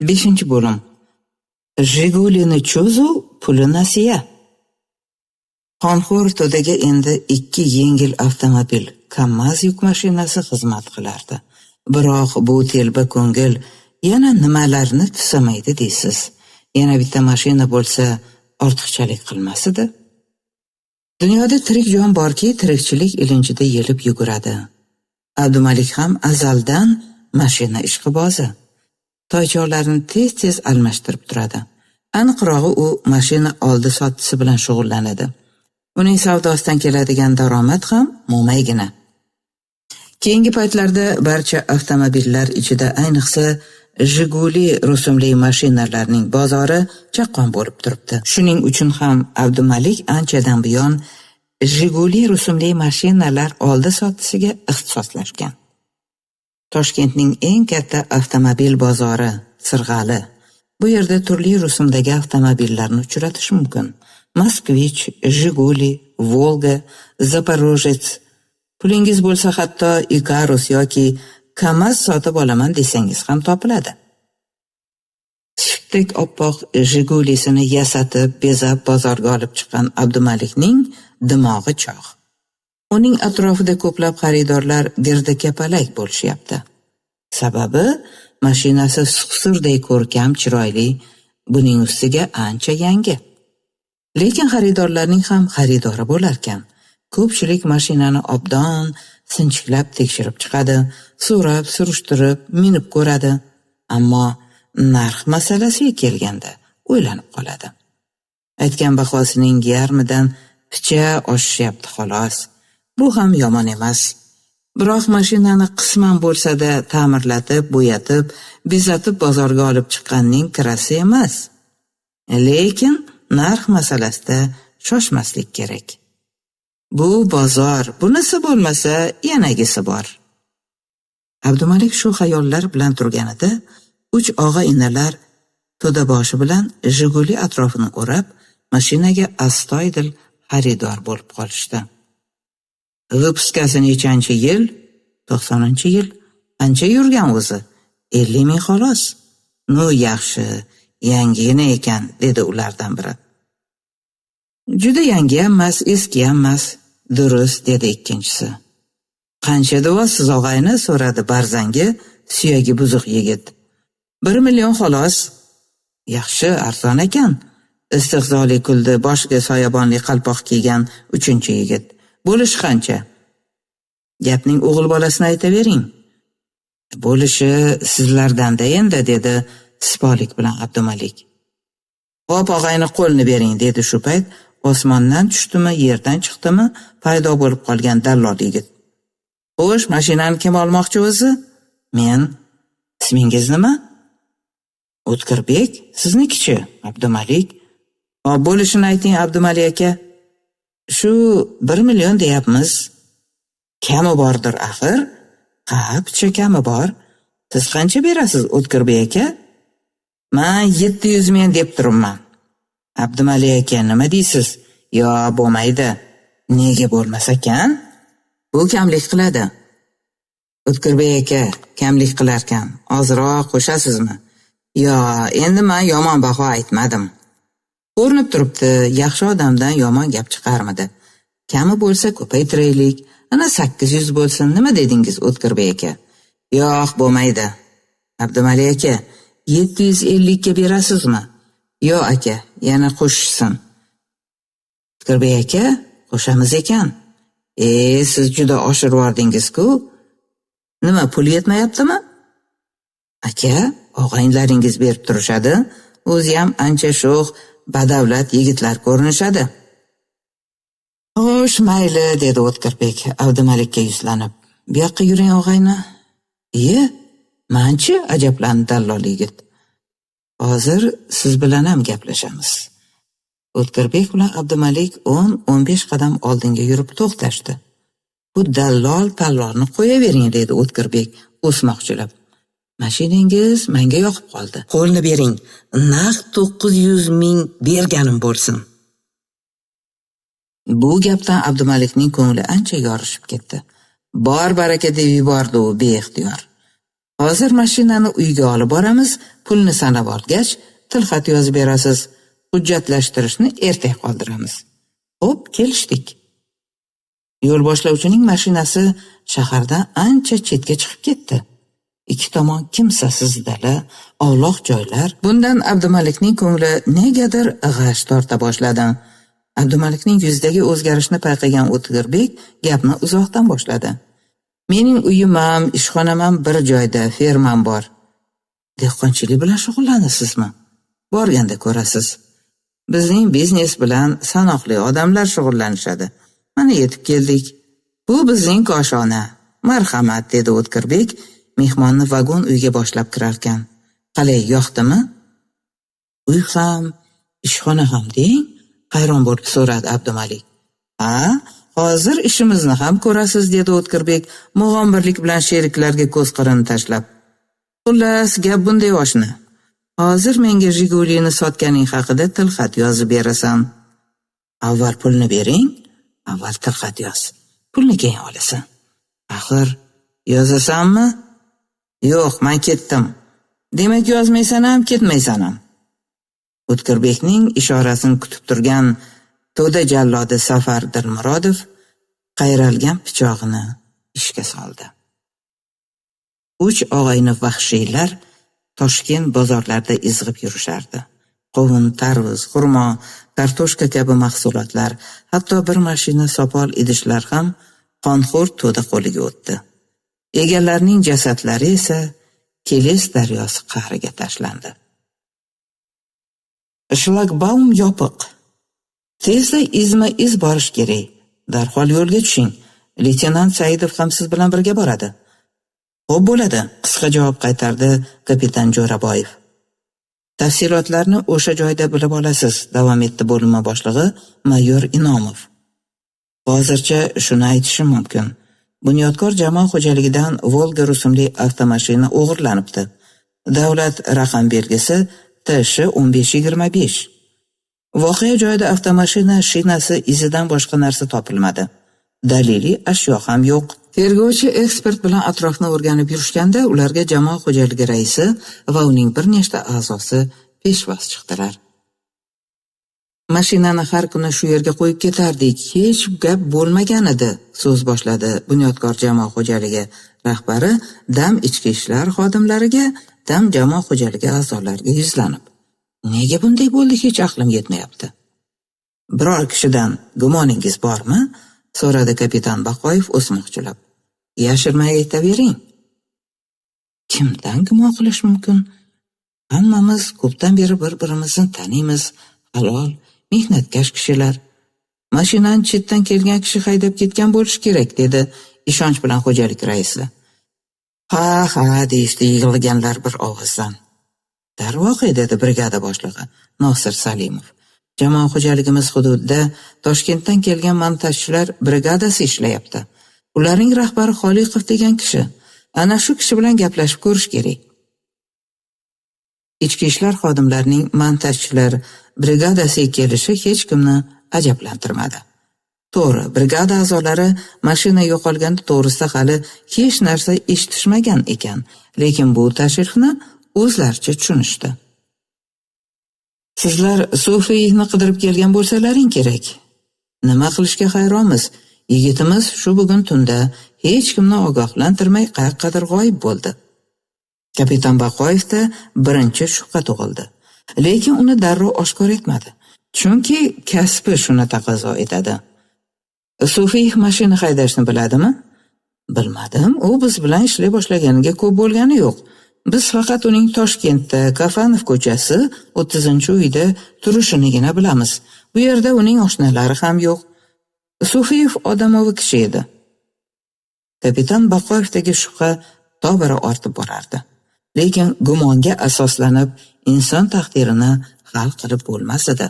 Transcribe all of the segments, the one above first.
5-bo'lim. Jigulini cho'zu, puli nasiya. Qonxo'r to'daga endi 2 yengil avtomobil, KAMAZ yuk mashinasi xizmat qilardi. Biroq bu telba ko'ngil yana nimalarni tusamaydi deysiz. Yana bitta mashina bo'lsa ortiqchalik qilmasidi. Dunyoda tirik jon borki, tirikchilik ilinjida yelib yuguradi. Abdumalik ham azaldan mashina ishqibozi. Toychorlarni tez-tez almashtirib turadi. Aniqrog'i u mashina oldi sotisi bilan shug'ullanadi. Uning savdosidan keladigan daromad ham mo'maygina. Keyingi paytlarda barcha avtomobillar ichida ayniqsa Jiguli rusumli mashinalarning bozori chaqqon bo'lib turibdi. Shuning uchun ham Abdumalik anchadan buyon Jiguli rusumli mashinalar oldi sotisiga ixtisoslashgan. Toshkentning eng katta avtomobil bozori Sirg'ali. Bu yerda turli rusumdagi avtomobillarni uchratish mumkin. Moskvich, Jiguli, Volga, Zaporojets. Pulingiz bo'lsa hatto Ikarus yoki KAMAZ sotib olaman desangiz ham topiladi. Shiftek oppoq Jigulisini yasatib, bezab bozorga olib chiqqan Abdumalikning dimog'i chog'. Uning atrofida ko'plab xaridorlar girdikapalak bo'lishyapti. Sababi mashinasi suqsurday ko'rkam, chiroyli, buning ustiga ancha yangi. Lekin xaridorlarning ham xaridori bo'larkan. Ko'pchilik mashinani obdon sinchiklab tekshirib chiqadi, so'rab, surishtirib, minib ko'radi. Ammo narx masalasiga kelganda o'ylanib qoladi. Aytgan bahosining yarmidan picha oshishyapti xolos. Bu ham yomon emas. Biroq mashinani qisman bo'lsa-da ta'mirlatib, bo'yatib, bezatib bozorga olib chiqqanning kirasi emas. Lekin narx masalasida shoshmaslik kerak. Bu bozor, bunisi bo'lmasa yanagisi bor. Abdumalik shu xayollar bilan turganida 3 og'a-inalar to'da boshi bilan Jiguli atrofini o'rab, mashinaga astoydil xaridor bo'lib qolishdi. G'ipskasi nechanchi yil? 90-yil. Ancha yurgan o'zi. 50 ming xolos. Nu yaxshi, yangigina ekan, dedi ulardan biri. Juda yangi emas, eski emas, durust, dedi ikkinchisi. Qancha deysiz og'ayni, so'radi barzangi, suyagi buzuq yigit. 1 million xolos. Yaxshi, arzon ekan. Istihzoli kuldi boshiga soyabonli qalpoq kiygan 3-yigit. Bo'lishi qancha? Gapning o'g'il bolasini aytavering. Bo'lishi sizlardan-da endi, dedi sipolik bilan Abdumalik. Hop, og'ayni qo'lni bering, dedi shu payt osmondan tushdimi, yerdan chiqdimi paydo bo'lib qolgan dallol yigit. Xo'sh, mashinani kim olmoqchi o'zi? Men. Ismingiz nima? O'tkirbek, siznikichi? Abdumalik. Bo'lishini ayting, Abdumalik aka. Shu 1 million deyapmiz. Kami bordir axir? Ha, picha kami bor. Siz qancha berasiz, O'tkirbek aka? Men 700 ming deb turibman. Abdumalik aka, nima deysiz? Yo, bo'lmaydi. Nega bo'lmas ekan? Bu kamlik qiladi. O'tkirbek aka, kamlik qilarkan. Ozroq qo'shasizmi? Yo, endi men yomon baho aytmadim. Ko'rinib turibdi, yaxshi odamdan yomon gap chiqarmidi. Kami bo'lsa ko'paytiraylik. Ana 800 bo'lsin. Nima dedingiz, O'tkirbek aka? Yo'q, bo'lmaydi. Abdumalik aka, 750 ga berasizmi? Yo'q aka, yana qo'shishsin. O'tkirbek aka, qo'shamiz ekan. Siz juda oshirib yordingiz-ku. Nima, pul yetmayaptimi? Aka, og'aynilaringiz berib turishadi. O'zi ham ancha sho'x, badavlat yigitlar ko'rinishadi. Xo'sh, mayli, dedi O'tkirbek Abdumalikka yuzlanib. Bu yoqqa yuring, og'ayni. Manchi, ajablandi dallol yigit. Hozir siz bilan ham gaplashamiz. O'tkirbek bilan Abdumalik 10-15 qadam oldinga yurib to'xtashdi. Bu dallol pallorni qo'yavering, dedi O'tkirbek o'smoqchilab. Mashinangiz menga yoqib qoldi. Qo'lni bering. Naqd 900 ming berganim bo'lsin. Bu gapdan Abdumalikning ko'ngli ancha yorishib ketdi. Bor baraka deb yubordi u beixtiyor. Hozir mashinani uyga olib boramiz, pulni sanab olgach, tilxat yozib berasiz. Hujjatlashtirishni ertaga qoldiramiz. Xo'p, kelishdik. Yo'l boshlovchining mashinasi shahardan ancha chetga chiqib ketdi. Ikki tomon kimsasiz dala, ovloq joylar. Bundan Abdumalikning ko'ngli negadir g'ash torta boshladi. Abdumalikning yuzidagi o'zgarishni payqagan O'tkirbek gapni uzoqdan boshladi. Mening uyim ham, ishxonam ham bir joyda, fermam bor. Dehqonchilik bilan shug'ullanasizmi? Borganda ko'rasiz. Bizning biznes bilan sanoqli odamlar shug'ullanishadi. Mana yetib keldik. Bu bizning koshona. Marhamat, dedi O'tkirbek, mehmonni vagon uyga boshlab kirarkan. Qalay, yoqdimi? Uy ham, ishxona ham deng, hayron bo'lib so'radi Abdumalik. Ha, hozir ishimizni ham ko'rasiz, dedi O'tkirbek, mug'ombirlik bilan sheriklarga ko'z qirini tashlab. Xullas, gap bunday oshna. Hozir menga Jigulini sotganing haqida tilxat yozib berasan. Avval pulni bering, avval tilxat yoz. Pulni keyin olasan. Axir yozasanmi? Yo'q, men ketdim. Demak, yozmaysan ham, ketmaysan ham. O'tkirbekning ishorasini kutib turgan to'da jallodi Safar Dilmurodov qayralgan pichog'ini ishga soldi. 3 og'ayni vahshiylar Toshkent bozorlarida izg'ib yurishardi. Qovun, tarvuz, xurmo, kartoshka kabi mahsulotlar, hatto bir mashina sopol idishlar ham qonxo'r to'da qo'liga o'tdi. Egallarning jasadlari esa Keles daryosi qa'riga tashlandi. Shlagbaum yopiq. Tezda izma-iz borish kerak. Darhol yo'lga tushing. Leytenant Saidov ham siz bilan birga boradi. Xo'p bo'ladi, qisqa javob qaytardi kapitan Jo'raboyev. Tafsilotlarni o'sha joyda bilib olasiz, davom etdi bo'linma boshlig'i mayor Inomov. Hozircha shuni aytishim mumkin. Bunyodkor jamoa xo'jaligidan Volga rusumli avtomashina o'g'irlanibdi. Davlat raqam belgisi TSH1525. Voqea joyida avtomashina shinasi izidan boshqa narsa topilmadi. Daliliy ashyo ham yo'q. Tergovchi ekspert bilan atrofni o'rganib yurishganda ularga jamoa xo'jaligi raisi va uning bir nechta a'zosi peshvoz chiqdilar. Mashinani har kuni shu yerga qo'yib ketardik, hech gap bo'lmagan edi, so'z boshladi Bunyodkor jamoa xo'jaligi rahbari dam ichki ishlar xodimlariga, dam jamoa xo'jaligi a'zolariga yuzlanib. Nega bunday bo'ldi, hech aqlim yetmayapti. Biror kishidan gumoningiz bormi? So'radi kapitan Baqoyev o'smoqchilab. Yashirmay aytavering. Kimdan gumon qilish mumkin? Hammamiz ko'pdan beri bir-birimizni taniymiz, halol, mehnatkash kishilar. Mashinani chetdan kelgan kishi haydab ketgan bo'lishi kerak, dedi ishonch bilan xo'jalik raisi. Ha, deyishdi yig'ilganlar bir ovozdan. Darvoqe, dedi brigada boshlig'i Nosir Salimov. Jamoa xo'jaligimiz hududida Toshkentdan kelgan montajchilar brigadasi ishlayapti. Ularning rahbari Xoliqov degan kishi. Ana shu kishi bilan gaplashib ko'rish kerak. Ichki ishlar xodimlarining montajchilar brigadasiga kelishi hech kimni ajablantirmadi. To'g'ri, brigada a'zolari mashina yo'qolganda to'g'risida hali hech narsa eshitishmagan ekan, lekin bu tashrifni o'zlaricha tushunishdi. Sizlar Sofiyni qidirib kelgan bo'lsalaring kerak. Nima qilishga hayronmiz. Yigitimiz shu bugun tunda hech kimni ogohlantirmay qayoqqadir g'oyib bo'ldi. Kapitan Baqoyevda birinchi shubha tug'ildi. Lekin uni darrov oshkor etmadi. Chunki kasbi shuni taqozo etadi. Sofiy mashina haydashni biladimi? Bilmadim. U biz bilan ishlay boshlaganiga ko'p bo'lgani yo'q. Biz faqat uning Toshkentda Kafanov ko'chasi 30-uyda turishinigina bilamiz. Bu yerda uning oshnalari ham yo'q. Sofiyev odamovi kishi edi. Kapitan Baqoyevdagi shubha tobora ortib borardi. Lekin gumonga asoslanib inson taqdirini hal qilib bo'lmas edi.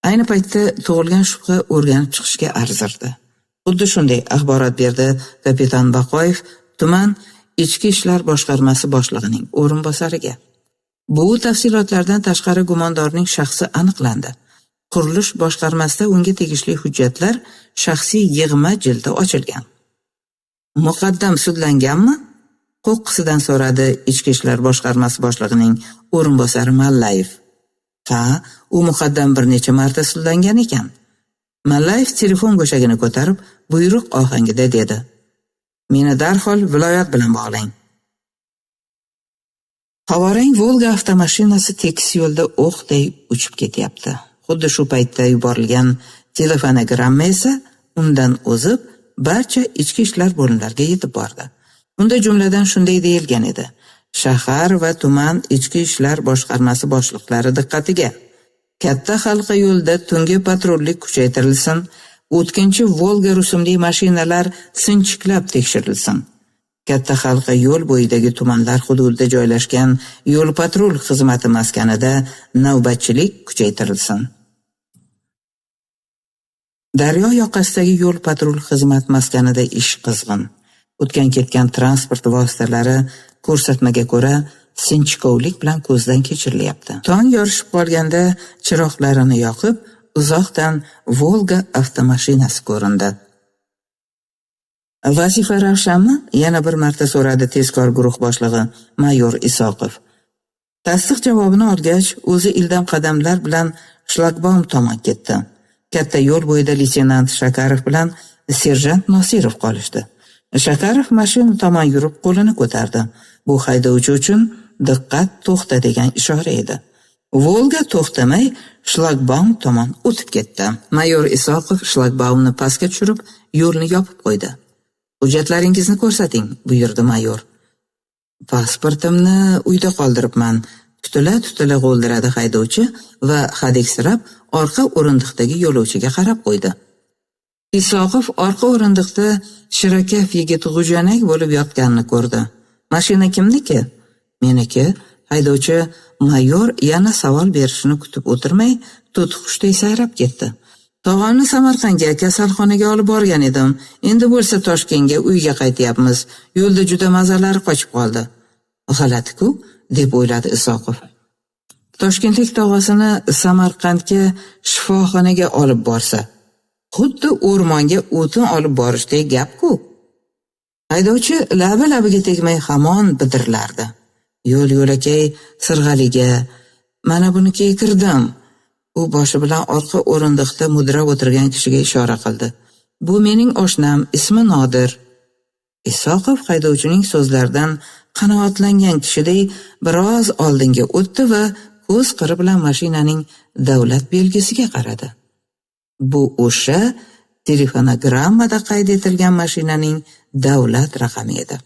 Ayni paytda tug'ilgan shubha o'rganib chiqishga arzirdi. Xuddi shunday axborot berdi kapitan Baqoyev tuman Ichki ishlar boshqarmasi boshlig'ining o'rinbosariga. Bu tafsilotlardan tashqari gumondorning shaxsi aniqlandi. Qurilish boshqarmasida unga tegishli hujjatlar shaxsiy yig'ma jildi ochilgan. Muqaddam sudlanganmi? qo'qqisidan so'radi Ichki ishlar boshqarmasi boshlig'ining o'rinbosari Mallayev. Ha, u muqaddam bir necha marta sudlangan ekan. Mallayev telefon go'shagini ko'tarib, buyruq ohangida dedi: "Meni darhol viloyat bilan bog'lang." Havorang Volga avtomashinasi tekis yo'lda o'qday uchib ketyapti. Xuddi shu paytda yuborilgan telefonogramma esa undan o'zib barcha ichki ishlar bo'limlariga yetib bordi. Unda jumladan shunday deyilgan edi: shahar va tuman ichki ishlar boshqarmasi boshliqlari diqqatiga. Katta halqa yo'lda tungi patrullik kuchaytirilsin, o'tkinchi Volga rusumli mashinalar sinchiklab tekshirilsin. Katta halqa yo'l bo'yidagi tumanlar hududida joylashgan yo'l patrul xizmati maskanida navbatchilik kuchaytirilsin. Daryo yoqasidagi yo'l patrul xizmat maskanida ish qizg'in. O'tgan-ketgan transport vositalari ko'rsatmaga ko'ra sinchkovlik bilan ko'zdan kechirilyapti. Tong yorishib qolganda chiroqlarini yoqib, uzoqdan Volga avtomashinasi ko'rindi. Vazifa ravshanmi? Yana bir marta so'radi tezkor guruh boshlig'i mayor Isoqov. Tasdiq javobini olgach, o'zi ildam qadamlar bilan shlagbaum tomon ketdi. Katta yo'l bo'yida leytenant Shakarov bilan serjant Nosirov qolishdi. Shakarov mashina tomon yurib qo'lini ko'tardi. Bu haydovchi uchun diqqat, to'xta degan ishora edi. Volga to'xtamay shlagbaum tomon o'tib ketdi. Mayor Isoqov shlagbaumni pastga tushirib, yo'lni yopib qo'ydi. "Hujjatlaringizni ko'rsating", buyurdi mayor. "Pasportimni uyda qoldiribman", tutila g'o'ldiradi haydovchi va hadiksirab orqa o'rindiqdagi yo'lovchiga qarab qo'ydi. Isoqov orqa o'rindiqda shirakaf yigit g'ujanak bo'lib yotganini ko'rdi. "Mashina kimniki?" "Meniki", haydovchi mayor yana savol berishini kutib o'tirmay to'tiqushday sayrab ketdi. "Tog'amni Samarqandga kasalxonaga olib borgan edim. Endi bo'lsa Toshkentga uyga qaytyapmiz. Yo'lda juda mazalari qochib qoldi." "G'alati-ku", deb o'yladi Isoqov. Toshkentlik tog'asini Samarqandga shifoxonaga olib borsa, xuddi o'rmonga o'tin olib borishdek gap-ku. Haydovchi labiga tegmay hamon bidirlardi. Yo'l-yo'lakay sirg'aliga, "Mana bunikiga kirdim." U boshi bilan orqa o'rindiqda mudrab o'tirgan kishiga ishora qildi. "Bu mening oshnam, ismi Nodir." Isoqov haydovchining so'zlaridan qanoatlangan kishiday biroz oldinga o'tdi va ko'z qiri bilan mashinaning davlat belgisiga qaradi. Bu o'sha telefonogrammada qayd etilgan mashinaning davlat raqami edi.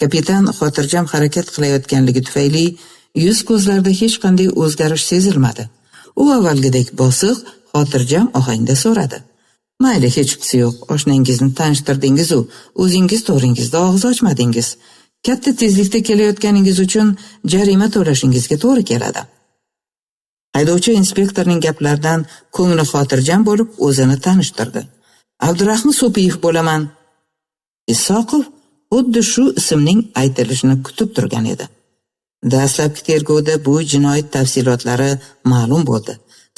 Kapitan xotirjam harakat qilayotganligi tufayli yuz ko'zlarida hech qanday o'zgarish sezilmadi. U avvalgidek bosiq, xotirjam ohangda so'radi: "Mayli, hech qisi yo'q. Oshnangizni tanishtirdingiz-u, o'zingiz to'g'ringizda og'iz ochmadingiz. Katta tezlikda kelayotganingiz uchun jarima to'lashingizga to'g'ri keladi." Haydovchi inspektorning gaplaridan ko'ngli xotirjam bo'lib o'zini tanishtirdi. "Abdurahim So'piyev bo'laman." Isoqov xuddi shu ismning aytilishini kutib turgan edi. Dastlabki tergovda bu jinoyat tafsilotlari ma'lum bo'ldi.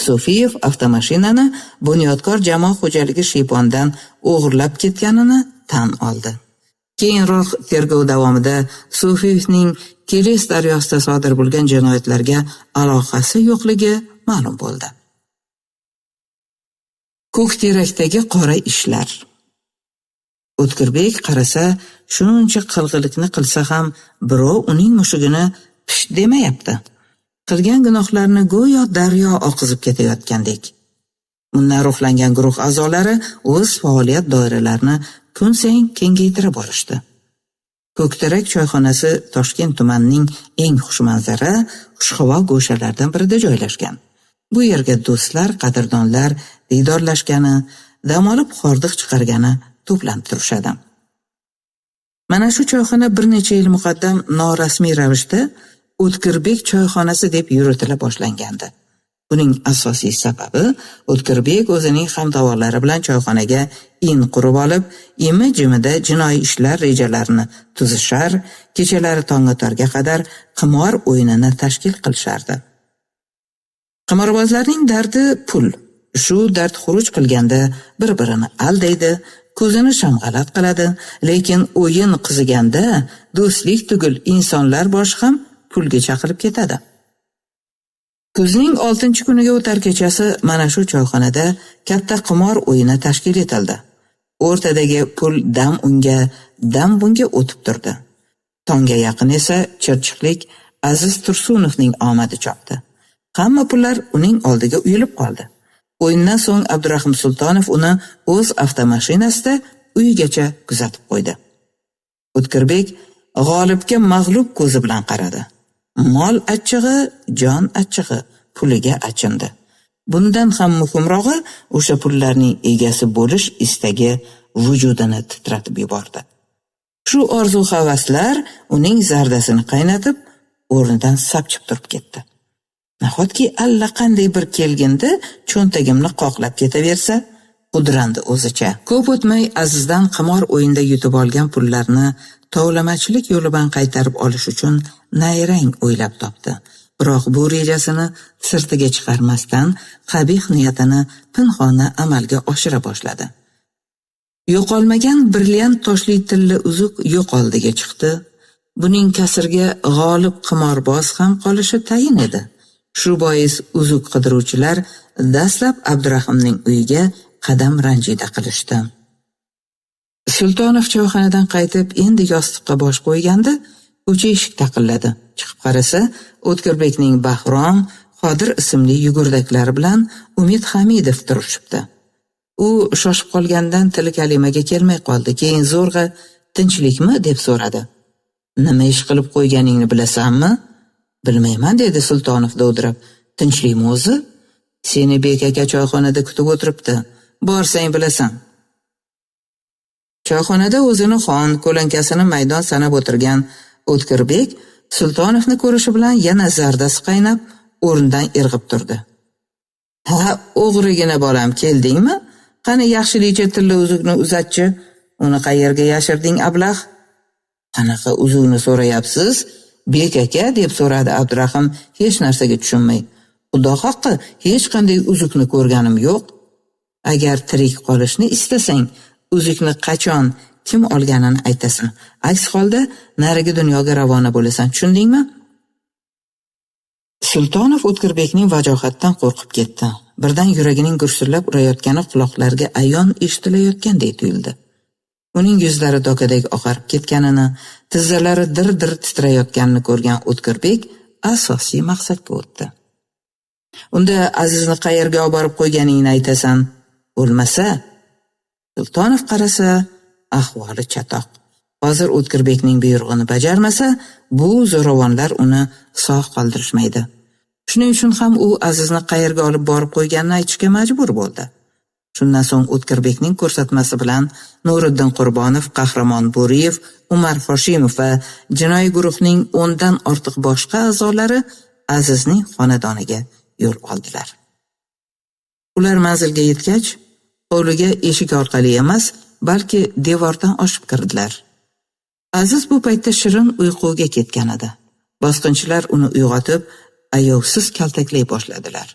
So'fiyev avtomashinani Bunyodkor jamoat xo'jaligi shiypondan o'g'irlab ketganini tan oldi. Keyinroq tergov davomida So'fiyevning Keles daryosida sodir bo'lgan jinoyatlarga aloqasi yo'qligi ma'lum bo'ldi. Ko'kterakdagi qora ishlar. O'tkirbek qarasa, shuncha qilg'ilikni qilsa ham birov uning mushugini pish demayapti. Qilgan gunohlarini go'yo daryo oqizib ketayotgandek. Bundan ruhlangan guruh a'zolari o'z faoliyat doiralarini kun sayin kengaytirib borishdi. Ko'kterak choyxonasi Toshkent tumanining eng xushmanzara, xushhavo go'shalaridan birida joylashgan. Bu yerga do'stlar, qadrdonlar diydorlashgani, dam olib hordiq chiqargani to'planib turishadi. Mana shu choyxona bir necha yil muqaddam norasmiy ravishda O'tkirbek choyxonasi deb yuritila boshlangandi. Buning asosiy sababi O'tkirbek o'zining hamtovorlari bilan choyxonaga in qurib olib, imi-jimida jinoiy ishlar rejalarini tuzishar, kechalari tonggatorga qadar qimor o'yinini tashkil qilishardi. Qimorbozlarning dardi pul. Shu dard xuruj qilganda bir-birini aldaydi, ko'zini shamg'alat qiladi, lekin o'yin qiziganda do'stlik tugul insonlar boshi ham pulga chaqirib ketadi. Kuzning 6-kuniga o'tar kechasi mana shu choyxonada katta qimor o'yini tashkil etildi. O'rtadagi pul dam unga, dam bunga o'tib turdi. Tongga yaqin esa Chirchiqlik Aziz Tursunovning omadi chopdi. Hamma pullar uning oldiga uyilib qoldi. O'yindan so'ng Abdurahim Sultonov uni o'z avtomashinasida uyigacha kuzatib qo'ydi. O'tkirbek g'olibga mag'lub ko'zi bilan qaradi. Mol achchig'i, jon achchig'i, puliga achindi. Bundan ham muhimrog'i, o'sha pullarning egasi bo'lish istagi vujudini titratib yubordi. Shu orzu-havaslar uning zardasini qaynatib, o'rnidan sapchib turib ketdi. Nahotki allaqanday bir kelgindi, cho'ntagimni qoqlab ketaversa, qudrandi o'zicha. Ko'p o'tmay Azizdan qimor o'yinda yutib olgan pullarni tovlamachilik yo'li bilan qaytarib olish uchun nayrang o'ylab topdi. Biroq bu rejasini sirtiga chiqarmasdan qabih niyatini pinhona amalga oshira boshladi. Yo'qolmagan brilliant toshli tilla uzuk yo'qoldiga chiqdi. Buning kasriga g'olib qimorboz ham qolishi tayin edi. Shu bois uzuk qidiruvchilar dastlab Abdurahimning uyiga qadam ranjida qilishdi. Sultonov choyxonadan qaytib endi yostiqqa bosh qo'yganda, ko'cha eshik taqilladi. Chiqib qarasa, O'tkirbekning Bahrom, Qodir ismli yugurdaklari bilan Umid Hamidov turishibdi. U shoshib qolgandan tili kalimaga kelmay qoldi. Keyin zo'rg'a tinchlikmi deb so'radi. Nima ish qilib qo'yganingni bilasanmi? Bilmayman dedi Sultonov dovdirab. Tinchlikmi o'zi? Seni bek aka choyxonada kutib o'tiribdi. Borsang bilasan. Choyxonada o'zini xon, ko'lankasini maydon sanab o'tirgan O'tkirbek Sultonovni ko'rishi bilan yana zardasi qaynab, o'rnidan irg'ib turdi. Ha, o'g'rigina bolam, keldingmi? Qani yaxshilikcha tilla uzukni uzatchi. Uni qayerga yashirding, ablah? Qanaqa uzukni so'rayapsiz? Bek aka deb so'radi Abdurahim hech narsaga tushunmay. Xudo haqqi, hech qanday uzukni ko'rganim yo'q. Agar tirik qolishni istasang, uzukni qachon, kim olganini aytasan. Aks holda narigi dunyoga ravona bo'lasan, tushundingmi? Sultonov O'tkirbekning vajohatdan qo'rqib ketdi. Birdan yuragining gursillab urayotgani quloqlarga ayon eshitilayotgandek tuyuldi. Uning yuzlari dokadek oqarib ketganini, tizzalari dir-dir titrayotganini ko'rgan O'tkirbek asosiy maqsadga o'tdi. Unda Azizni qayerga olib borib qo'yganingni aytasan. Bo'lmasa, Sultonov qarasa, ahvoli chatoq. Hozir O'tkirbekning buyrug'ini bajarmasa, bu zo'ravonlar uni sog' qoldirishmaydi. Shuning uchun ham u Azizni qayerga olib borib qo'yganini aytishga majbur bo'ldi. Shundan so'ng O'tkirbekning ko'rsatmasi bilan Nuriddin Qurbonov, Qahramon Bo'riyev, Umar Hoshimov va jinoiy guruhning 10 dan ortiq boshqa a'zolari Azizning xonadoniga yo'l oldilar. Ular manzilga yetgach, hovliga eshik orqali emas, balki devordan oshib kirdilar. Aziz bu paytda shirin uyquga ketgan edi. Bosqinchilar uni uyg'otib, ayovsiz kaltaklay boshladilar.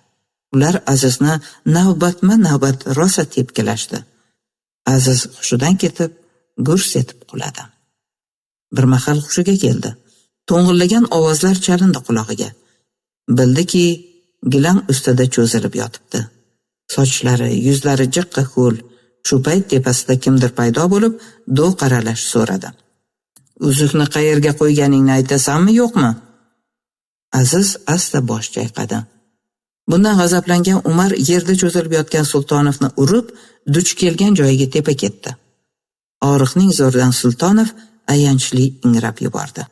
Ular Azizni navbatma-navbat rosa tepkilashdi. Aziz hushidan ketib, gurs etib quladi. Bir mahal hushiga keldi. To'ng'illagan ovozlar chalindi quloqiga. Bildiki, gilam ustida cho'zilib yotibdi. Sochlari, yuzlari jiqqa ho'l. Shu payt tepasida kimdir paydo bo'lib, do'q qaralash so'radi. Uzukni qayerga qo'yganingni aytasanmi, yo'qmi? Aziz asta bosh chayqadi. Bundan g'azablangan Umar yerda cho'zilib yotgan Sultonovni urib, duch kelgan joyiga tepa ketdi. Og'riqning zo'ridan Sultonov ayanchli ingrab yubordi.